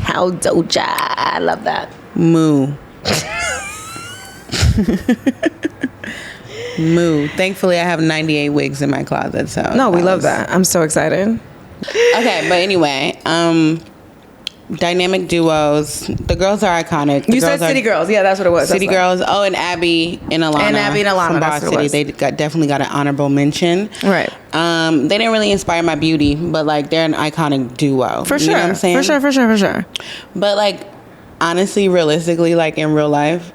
Cow Doja. I love that. Moo. Moo. Thankfully, I have 98 wigs in my closet. So no, we love that. I'm so excited. Okay, but anyway, dynamic duos. The girls are iconic. You said City Girls. Yeah, that's what it was. City Girls. Oh, and Abby and Alana. From Boss City. They definitely got an honorable mention. Right. They didn't really inspire my beauty, but like they're an iconic duo. For sure. You know what I'm saying? For sure. But like, honestly, realistically, like in real life,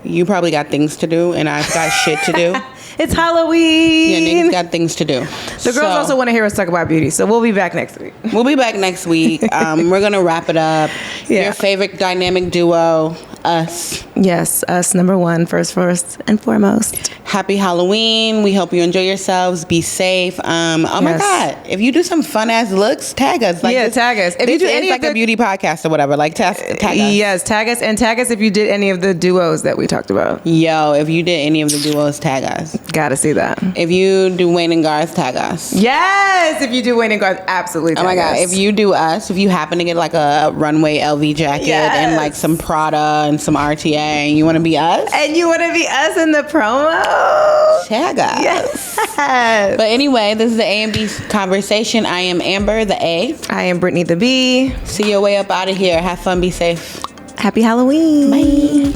you probably got things to do, and I've got shit to do. It's Halloween. Yeah, niggas got things to do. The girls also want to hear us talk about beauty, so we'll be back next week. We'll be back next week. We're going to wrap it up. Yeah. Your favorite dynamic duo, us. Yes, us, number one, first and foremost. Happy Halloween. We hope you enjoy yourselves. Be safe. My God. If you do some fun ass looks, tag us. Like tag us. If you do any like a beauty podcast or whatever, like tag us. Yes, tag us. And tag us if you did any of the duos that we talked about. Yo, if you did any of the duos, tag us. Gotta see that. If you do Wayne and Garth, tag us. Yes, if you do Wayne and Garth, absolutely tag us. Oh my God. If you do us, if you happen to get like a runway LV jacket and like some Prada and some RTA and you want to be us. And you want to be us in the promo. Tag us. Yes. But anyway, this is the A and B conversation. I am Amber, the A. I am Brittany, the B. See your way up out of here. Have fun. Be safe. Happy Halloween. Bye.